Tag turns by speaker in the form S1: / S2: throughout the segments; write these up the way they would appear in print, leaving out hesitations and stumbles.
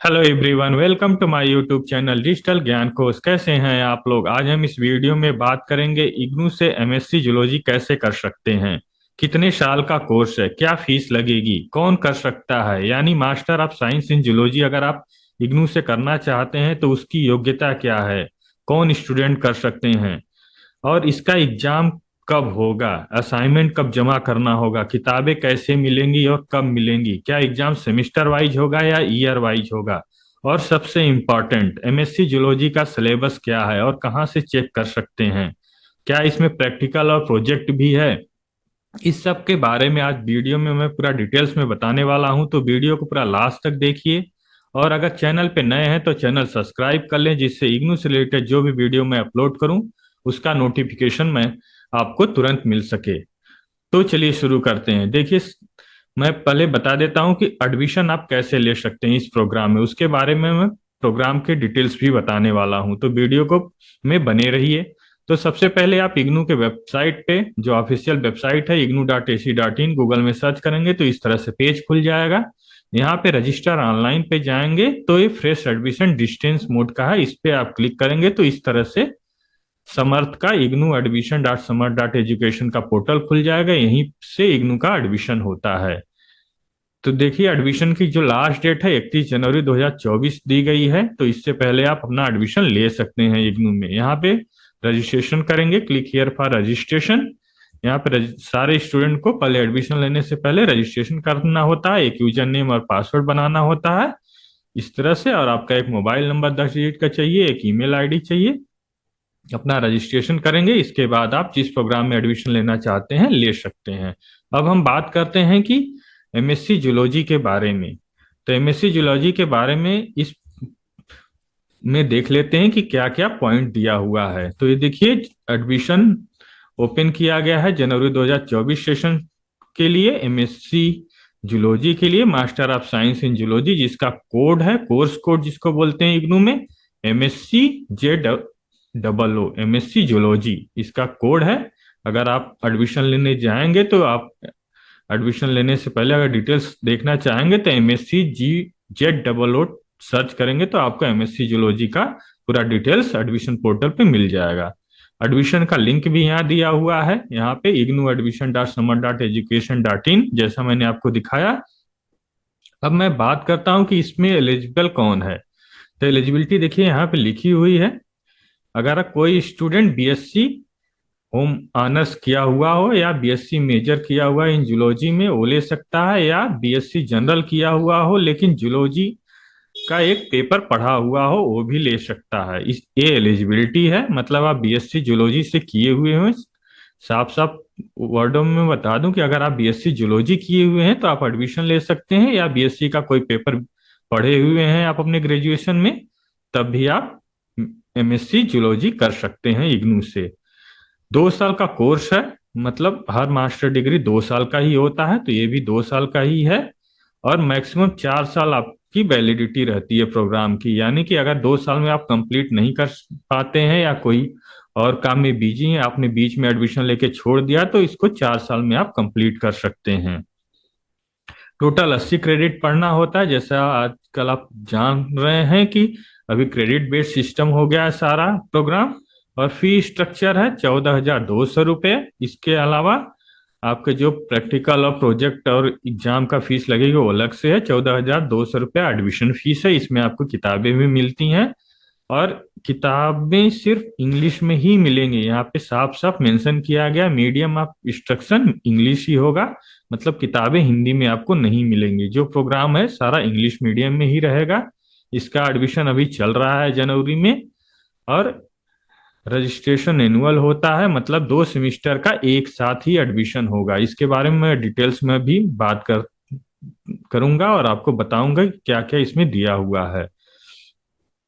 S1: Hello everyone, welcome to my YouTube channel digital Gyan Kosh. कैसे हैं आप लोग? आज हम इस वीडियो में बात करेंगे इग्नू से एमएससी जूलॉजी कैसे कर सकते हैं। कितने साल का कोर्स है, क्या फीस लगेगी, कौन कर सकता है, यानी master of science in zoology अगर आप इग्नू से करना चाहते हैं तो उसकी योग्यता क्या है, कौन स्टूडेंट कर सकते हैं, और इसका एग्जाम कब होगा, असाइनमेंट कब जमा करना होगा, किताबें कैसे मिलेंगी और कब मिलेंगी, क्या एग्जाम सेमिस्टर वाइज होगा या ईयर वाइज होगा, और सबसे इम्पोर्टेंट एमएससी जूलॉजी का सिलेबस क्या है और कहाँ से चेक कर सकते हैं, क्या इसमें प्रैक्टिकल और प्रोजेक्ट भी है। इस सब के बारे में आज वीडियो में मैं पूरा डिटेल्स में बताने वाला हूं, तो वीडियो को पूरा लास्ट तक देखिए। और अगर चैनल पे नए हैं तो चैनल सब्सक्राइब कर लें, जिससे इग्नू से रिलेटेड जो भी वीडियो मैं अपलोड करूं उसका नोटिफिकेशन मैं आपको तुरंत मिल सके। तो चलिए शुरू करते हैं। देखिए, मैं पहले बता देता हूं कि एडमिशन आप कैसे ले सकते हैं इस प्रोग्राम में, उसके बारे में मैं प्रोग्राम के डिटेल्स भी बताने वाला हूं, तो वीडियो को में बने रहिए। तो सबसे पहले आप इग्नू के वेबसाइट पे, जो ऑफिशियल वेबसाइट है ignu.ac.in, गूगल में सर्च करेंगे तो इस तरह से पेज खुल जाएगा। यहाँ पे रजिस्टर ऑनलाइन पे जाएंगे तो ये फ्रेश एडमिशन डिस्टेंस मोड का है, इस पे आप क्लिक करेंगे तो इस तरह से समर्थ का इग्नू एडमिशन डॉट समर्थ डॉट एजुकेशन का पोर्टल खुल जाएगा। यहीं से इग्नू का एडमिशन होता है। तो देखिए, एडमिशन की जो लास्ट डेट है 31 जनवरी 2024 दी गई है, तो इससे पहले आप अपना एडमिशन ले सकते हैं इग्नू में। यहाँ पे रजिस्ट्रेशन करेंगे, क्लिक हियर फॉर रजिस्ट्रेशन। यहाँ पे सारे स्टूडेंट को पहले एडमिशन लेने से पहले रजिस्ट्रेशन करना होता है, एक यूजर नेम और पासवर्ड बनाना होता है इस तरह से, और आपका एक मोबाइल नंबर 10 डिजिट का चाहिए, एक ईमेल आईडी चाहिए। अपना रजिस्ट्रेशन करेंगे, इसके बाद आप जिस प्रोग्राम में एडमिशन लेना चाहते हैं ले सकते हैं। अब हम बात करते हैं कि एमएससी जूलॉजी के बारे में। तो एमएससी जूलॉजी के बारे में इस में देख लेते हैं कि क्या क्या पॉइंट दिया हुआ है। तो ये देखिए, एडमिशन ओपन किया गया है जनवरी 2024 सेशन के लिए, एमएससी जूलॉजी के लिए, master of science in zoology, जिसका कोड है, कोर्स कोड जिसको बोलते हैं इग्नू में, एमएससी जे डबल ओ, एमएससी जूलॉजी इसका कोड है। अगर आप एडमिशन लेने जाएंगे तो आप एडमिशन लेने से पहले अगर डिटेल्स देखना चाहेंगे तो एमएससी जी जेड डबल ओ सर्च करेंगे तो आपको एमएससी जूलॉजी का पूरा डिटेल्स एडमिशन पोर्टल पे मिल जाएगा। एडमिशन का लिंक भी यहाँ दिया हुआ है, यहाँ पे IGNOU admission dot summer dot education dot in, जैसा मैंने आपको दिखाया। अब मैं बात करता हूँ कि इसमें एलिजिबल कौन है। तो एलिजिबिलिटी देखिए यहाँ पे लिखी हुई है। अगर कोई स्टूडेंट बीएससी होम ऑनर्स किया हुआ हो या बीएससी मेजर किया हुआ इन जूलॉजी में, वो ले सकता है, या बीएससी जनरल किया हुआ हो लेकिन जूलॉजी का एक पेपर पढ़ा हुआ हो वो भी ले सकता है। इस ये एलिजिबिलिटी है, मतलब आप बीएससी जूलॉजी से किए हुए हो। साफ साफ वर्डों में बता दूं कि अगर आप बीएससी जूलॉजी किए हुए हैं तो आप एडमिशन ले सकते हैं, या बीएससी का कोई पेपर पढ़े हुए हैं आप अपने ग्रेजुएशन में, तब भी आप एमएससी जूलॉजी कर सकते हैं इग्नू से। 2 साल का कोर्स है, मतलब हर मास्टर डिग्री 2 साल का ही होता है, तो ये भी 2 साल का ही है। और मैक्सिमम 4 साल आपकी वैलिडिटी रहती है प्रोग्राम की, यानी कि अगर 2 साल में आप कंप्लीट नहीं कर पाते हैं या कोई और काम में बिजी हैं, आपने बीच में एडमिशन लेके छोड़ दिया, तो इसको 4 साल में आप कंप्लीट कर सकते हैं। टोटल 80 क्रेडिट पढ़ना होता है, जैसा आजकल आप जान रहे हैं कि अभी क्रेडिट बेस्ड सिस्टम हो गया है सारा प्रोग्राम। और फी स्ट्रक्चर है 14,200 रुपये। इसके अलावा आपके जो प्रैक्टिकल और प्रोजेक्ट और एग्जाम का फीस लगेगी वो अलग से है। 14,200 रुपये एडमिशन फीस है। इसमें आपको किताबें भी मिलती हैं, और किताबें सिर्फ इंग्लिश में ही मिलेंगी। यहाँ पे साफ साफ मेंशन किया गया, मीडियम ऑफ इंस्ट्रक्शन इंग्लिश ही होगा, मतलब किताबें हिंदी में आपको नहीं मिलेंगी। जो प्रोग्राम है सारा इंग्लिश मीडियम में ही रहेगा। इसका एडमिशन अभी चल रहा है जनवरी में, और रजिस्ट्रेशन एनुअल होता है, मतलब 2 सेमिस्टर का एक साथ ही एडमिशन होगा। इसके बारे में मैं डिटेल्स में भी बात करूंगा और आपको बताऊंगा कि क्या क्या इसमें दिया हुआ है।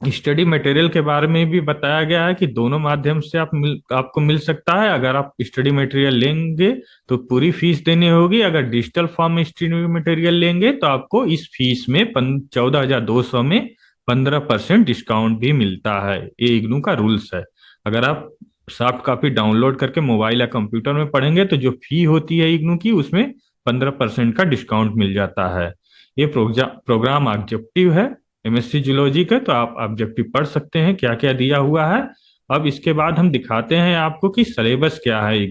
S1: स्टडी मटेरियल के बारे में भी बताया गया है कि दोनों माध्यम से आपको मिल सकता है। अगर आप स्टडी मटेरियल लेंगे तो पूरी फीस देनी होगी, अगर डिजिटल फॉर्म में स्टडी मटेरियल लेंगे तो आपको इस फीस में 14,200 में 15% डिस्काउंट भी मिलता है। ये इग्नू का रूल्स है। अगर आप सॉफ्ट कॉपी डाउनलोड करके मोबाइल या कंप्यूटर में पढ़ेंगे तो जो फी होती है इग्नू की, उसमें 15% का डिस्काउंट मिल जाता है। ये प्रोग्राम ऑब्जेक्टिव है, एमएससी जूलॉजी का, तो आप ऑब्जेक्टिव पढ़ सकते हैं क्या क्या दिया हुआ है। अब इसके बाद हम दिखाते हैं आपको कि सिलेबस क्या है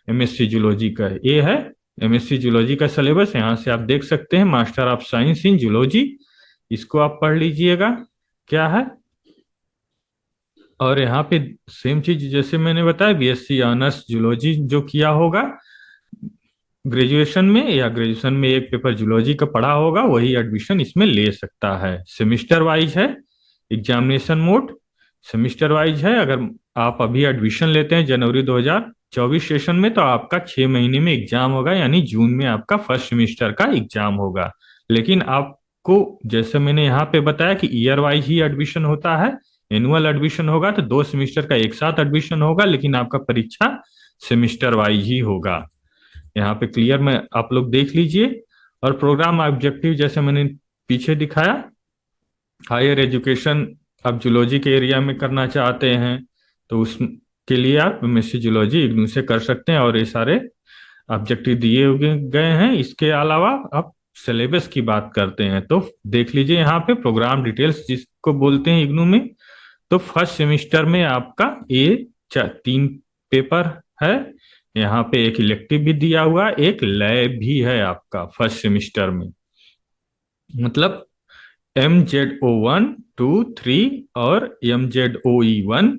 S1: एमएससी जूलॉजी का। ये है एमएससी जूलॉजी का सिलेबस, यहाँ से आप देख सकते हैं, master of science in zoology, इसको आप पढ़ लीजिएगा क्या है। और यहाँ पे सेम चीज जैसे मैंने बताया, बीएससी ऑनर्स जूलॉजी जो किया होगा ग्रेजुएशन में, या ग्रेजुएशन में एक पेपर जूलॉजी का पढ़ा होगा, वही एडमिशन इसमें ले सकता है। सेमिस्टर वाइज है एग्जामिनेशन मोड, सेमिस्टर वाइज है। अगर आप अभी एडमिशन लेते हैं जनवरी 2024 सेशन में, तो आपका 6 महीने में एग्जाम होगा, यानी जून में आपका फर्स्ट सेमिस्टर का एग्जाम होगा। लेकिन आपको जैसे मैंने यहाँ पे बताया कि ईयर वाइज ही एडमिशन होता है, एनुअल एडमिशन होगा, तो 2 सेमिस्टर का एक साथ एडमिशन होगा, लेकिन आपका परीक्षा सेमिस्टर वाइज ही होगा। यहाँ पे क्लियर में आप लोग देख लीजिए। और प्रोग्राम ऑब्जेक्टिव जैसे मैंने पीछे दिखाया, हायर एजुकेशन आप जूलॉजी के एरिया में करना चाहते हैं तो उसके लिए आप एमएससी जूलॉजी इग्नू से कर सकते हैं, और ये सारे ऑब्जेक्टिव दिए हुए गए हैं। इसके अलावा आप सिलेबस की बात करते हैं तो देख लीजिए यहाँ पे प्रोग्राम डिटेल्स जिसको बोलते हैं इग्नू में। तो फर्स्ट सेमिस्टर में आपका ये 3 पेपर है, यहाँ पे एक इलेक्टिव भी दिया हुआ, एक लैब भी है आपका फर्स्ट सेमिस्टर में। मतलब MZO1, 2, 3 और MZOE1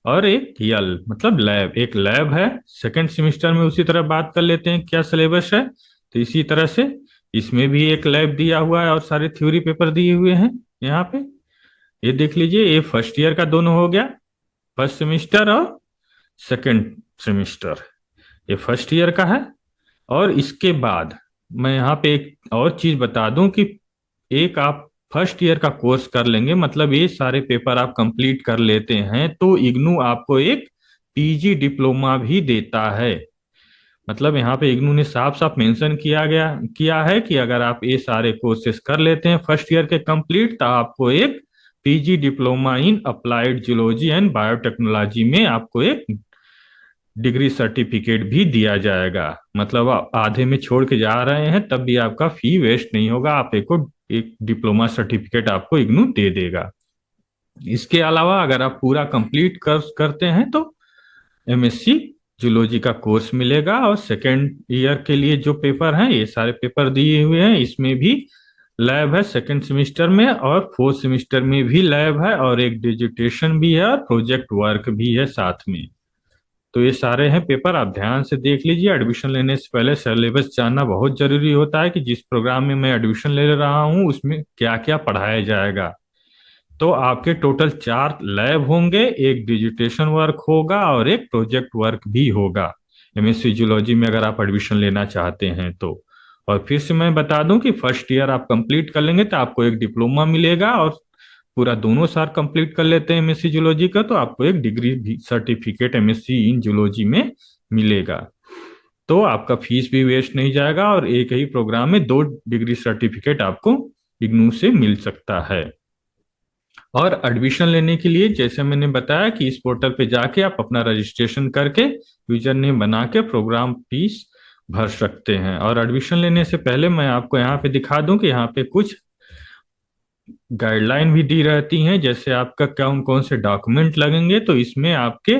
S1: और एक यल, मतलब लैब, एक लैब है। सेकंड सेमिस्टर में उसी तरह बात कर लेते हैं क्या सिलेबस है, तो इसी तरह से इसमें भी एक लैब दिया हुआ है और सारे थ्योरी पेपर दिए हुए हैं यहाँ पे। ये देख लीजिए, ये फर्स्ट ईयर का दोनों हो गया, फर्स्ट सेमिस्टर और सेकंड सेमिस्टर, ये फर्स्ट ईयर का है। और इसके बाद मैं यहाँ पे एक और चीज बता दूं कि एक आप फर्स्ट ईयर का कोर्स कर लेंगे, मतलब ये सारे पेपर आप कंप्लीट कर लेते हैं, तो इग्नू आपको एक पीजी डिप्लोमा भी देता है। मतलब यहाँ पे इग्नू ने साफ साफ मेंशन किया है कि अगर आप ये सारे कोर्सेस कर लेते हैं फर्स्ट ईयर के कंप्लीट, तो आपको एक PG diploma in applied zoology and biotechnology में आपको एक डिग्री सर्टिफिकेट भी दिया जाएगा। मतलब आप आधे में छोड़ के जा रहे हैं तब भी आपका फी वेस्ट नहीं होगा, आप एक डिप्लोमा सर्टिफिकेट आपको इग्नू दे देगा। इसके अलावा अगर आप पूरा कंप्लीट करते हैं तो एमएससी जूलॉजी का कोर्स मिलेगा। और सेकेंड ईयर के लिए जो पेपर हैं, ये सारे पेपर दिए हुए हैं, इसमें भी लैब है सेकेंड सेमिस्टर में, और फोर्थ सेमिस्टर में भी लैब है, और एक डिजिटेशन भी है, और प्रोजेक्ट वर्क भी है साथ में। तो ये सारे हैं पेपर, आप ध्यान से देख लीजिए। एडमिशन लेने से पहले सिलेबस जानना बहुत जरूरी होता है कि जिस प्रोग्राम में मैं एडमिशन ले रहा हूँ उसमें क्या क्या पढ़ाया जाएगा। तो आपके टोटल 4 लैब होंगे, एक डिजिटेशन वर्क होगा और एक प्रोजेक्ट वर्क भी होगा एमएससी जूलॉजी में, अगर आप एडमिशन लेना चाहते हैं तो। और फिर से मैं बता दूं कि फर्स्ट ईयर आप कंप्लीट कर लेंगे तो आपको एक डिप्लोमा मिलेगा, और पूरा दोनों साल कंप्लीट कर लेते हैं एमएससी जूलॉजी का तो आपको एक degree certificate MSc in zoology में मिलेगा। तो आपका फीस भी वेस्ट नहीं जाएगा, और एक ही प्रोग्राम में 2 डिग्री सर्टिफिकेट आपको इग्नू से मिल सकता है। और एडमिशन लेने के लिए जैसे मैंने बताया कि इस पोर्टल पे जाके आप अपना रजिस्ट्रेशन करके यूजर नेम बना के प्रोग्राम फीस भर सकते हैं। और एडमिशन लेने से पहले मैं आपको यहाँ पे दिखा दूं कि यहाँ पे कुछ गाइडलाइन भी दी रहती हैं, जैसे आपका कौन कौन से डॉक्यूमेंट लगेंगे। तो इसमें आपके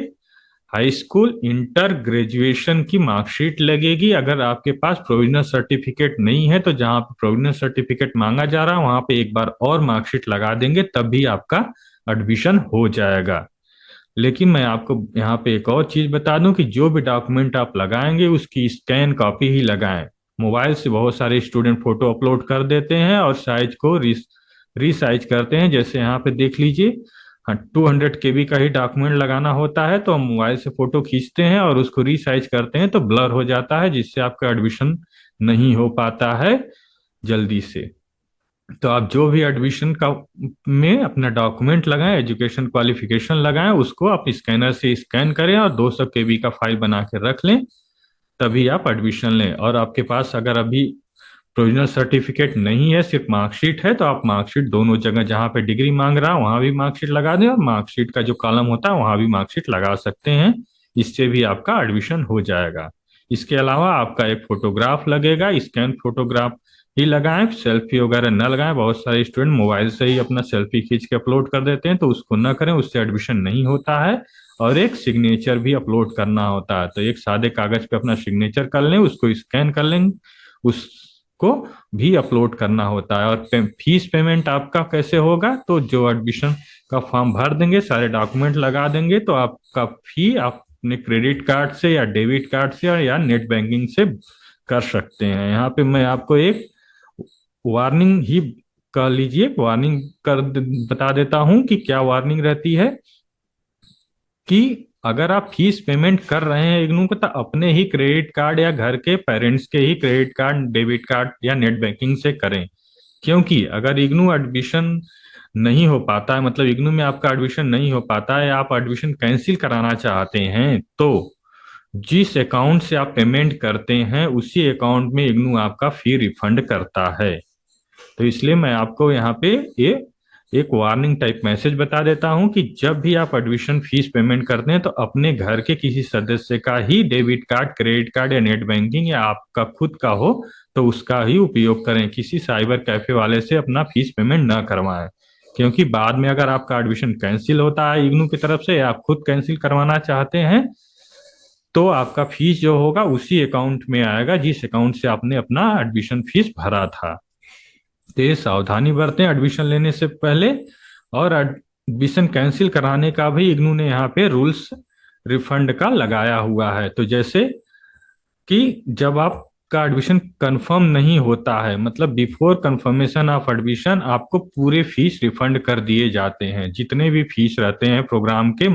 S1: हाई स्कूल इंटर ग्रेजुएशन की मार्कशीट लगेगी। अगर आपके पास प्रोविजनल सर्टिफिकेट नहीं है तो जहां पे प्रोविजनल सर्टिफिकेट मांगा जा रहा है वहां पे एक बार और मार्कशीट लगा देंगे, तब भी आपका एडमिशन हो जाएगा। लेकिन मैं आपको यहाँ पे एक और चीज बता दूं कि जो भी डॉक्यूमेंट आप लगाएंगे उसकी स्कैन कॉपी ही लगाएं। मोबाइल से बहुत सारे स्टूडेंट फोटो अपलोड कर देते हैं और साइज को रीसाइज करते हैं, जैसे यहाँ पे देख लीजिए। हाँ, 200 KB का ही डॉक्यूमेंट लगाना होता है, तो हम मोबाइल से फोटो खींचते हैं और उसको रीसाइज करते हैं तो ब्लर हो जाता है, जिससे आपका एडमिशन नहीं हो पाता है जल्दी से। तो आप जो भी एडमिशन का में अपना डॉक्यूमेंट लगाएं, एजुकेशन क्वालिफिकेशन लगाएं, उसको आप स्कैनर से स्कैन करें और 200 KB का फाइल बना के रख लें, तभी आप एडमिशन लें। और आपके पास अगर अभी प्रोविजनल सर्टिफिकेट नहीं है, सिर्फ मार्कशीट है, तो आप मार्कशीट दोनों जगह जहां पे डिग्री मांग रहा है वहां भी मार्कशीट लगा दें, और मार्कशीट का जो कॉलम होता है वहां भी मार्कशीट लगा सकते हैं। इससे भी आपका एडमिशन हो जाएगा। इसके अलावा आपका एक फोटोग्राफ लगेगा, स्कैन फोटोग्राफ ही लगाएं, सेल्फी वगैरह न लगाएं। बहुत सारे स्टूडेंट मोबाइल से ही अपना सेल्फी खींच के अपलोड कर देते हैं, तो उसको न करें, उससे एडमिशन नहीं होता है। और एक सिग्नेचर भी अपलोड करना होता है, तो एक सादे कागज पे अपना सिग्नेचर कर लें, उसको स्कैन कर लें, उसको भी अपलोड करना होता है। और फीस पेमेंट आपका कैसे होगा, तो जो एडमिशन का फॉर्म भर देंगे, सारे डॉक्यूमेंट लगा देंगे, तो आपका फी आप अपने क्रेडिट कार्ड से या डेबिट कार्ड से या नेट बैंकिंग से कर सकते हैं। यहाँ पे मैं आपको एक वार्निंग ही कह लीजिए, वार्निंग बता देता हूं कि क्या वार्निंग रहती है। कि अगर आप फीस पेमेंट कर रहे हैं इग्नू को, तो अपने ही क्रेडिट कार्ड या घर के पेरेंट्स के ही क्रेडिट कार्ड, डेबिट कार्ड या नेट बैंकिंग से करें। क्योंकि अगर इग्नू एडमिशन नहीं हो पाता है, मतलब इग्नू में आपका एडमिशन नहीं हो पाता है, आप एडमिशन कैंसिल कराना चाहते हैं, तो जिस अकाउंट से आप पेमेंट करते हैं उसी अकाउंट में इग्नू आपका फी रिफंड करता है। तो इसलिए मैं आपको यहाँ पे ये एक वार्निंग टाइप मैसेज बता देता हूँ कि जब भी आप एडमिशन फीस पेमेंट करते हैं, तो अपने घर के किसी सदस्य का ही डेबिट कार्ड, क्रेडिट कार्ड या नेट बैंकिंग, या आपका खुद का हो तो उसका ही उपयोग करें। किसी साइबर कैफे वाले से अपना फीस पेमेंट न करवाएं। क्योंकि बाद में अगर आपका एडमिशन कैंसिल होता है इग्नू की तरफ से, या आप खुद कैंसिल करवाना चाहते हैं, तो आपका फीस जो होगा उसी अकाउंट में आएगा जिस अकाउंट से आपने अपना एडमिशन फीस भरा था। तो ये सावधानी बरतें एडमिशन लेने से पहले। और एडमिशन कैंसिल कराने का भी इग्नू ने यहाँ पे रूल्स रिफंड का लगाया हुआ है। तो जैसे कि जब आपका एडमिशन कंफर्म नहीं होता है, मतलब बिफोर कंफर्मेशन ऑफ एडमिशन, आपको पूरे फीस रिफंड कर दिए जाते हैं। जितने भी फीस रहते हैं प्रोग्राम के,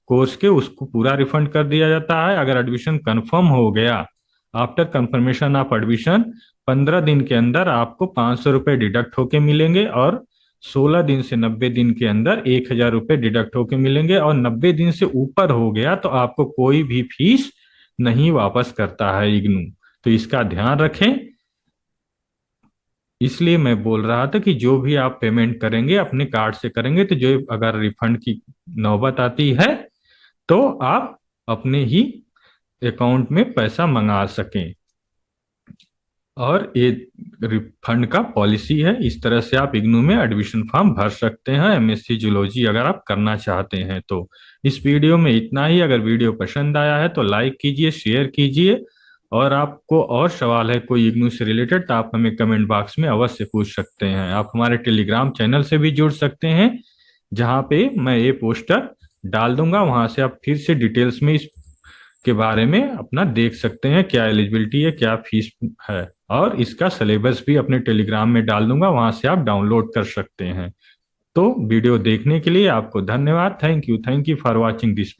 S1: कोर्स के, उसको पूरा रिफंड कर दिया जाता है। अगर एडमिशन कंफर्म हो गया आफ्टर कंफर्मेशन ऑफ एडमिशन, 15 दिन के अंदर आपको 500 रुपये डिडक्ट होके मिलेंगे, और 16 दिन से 90 दिन के अंदर 1000 रुपये डिडक्ट होके मिलेंगे। और 90 दिन से ऊपर हो गया तो आपको कोई भी फीस नहीं वापस करता है इग्नू। तो इसका ध्यान रखें। इसलिए मैं बोल रहा था कि जो भी आप पेमेंट करेंगे अपने कार्ड से करेंगे, तो जो अगर रिफंड की नौबत आती है तो आप अपने ही अकाउंट में पैसा मंगा सकें। और ये रिफंड का पॉलिसी है। इस तरह से आप इग्नू में एडमिशन फॉर्म भर सकते हैं एमएससी जूलॉजी अगर आप करना चाहते हैं तो। इस वीडियो में इतना ही। अगर वीडियो पसंद आया है तो लाइक कीजिए, शेयर कीजिए। और आपको और सवाल है कोई इग्नू से रिलेटेड, तो आप हमें कमेंट बॉक्स में अवश्य पूछ सकते हैं। आप हमारे टेलीग्राम चैनल से भी जुड़ सकते हैं, जहाँ पे मैं ये पोस्टर डाल दूंगा। वहां से आप फिर से डिटेल्स में इस के बारे में अपना देख सकते हैं, क्या एलिजिबिलिटी है, क्या फीस है। और इसका सिलेबस भी अपने टेलीग्राम में डाल दूंगा, वहां से आप डाउनलोड कर सकते हैं। तो वीडियो देखने के लिए आपको धन्यवाद। Thank you for watching this.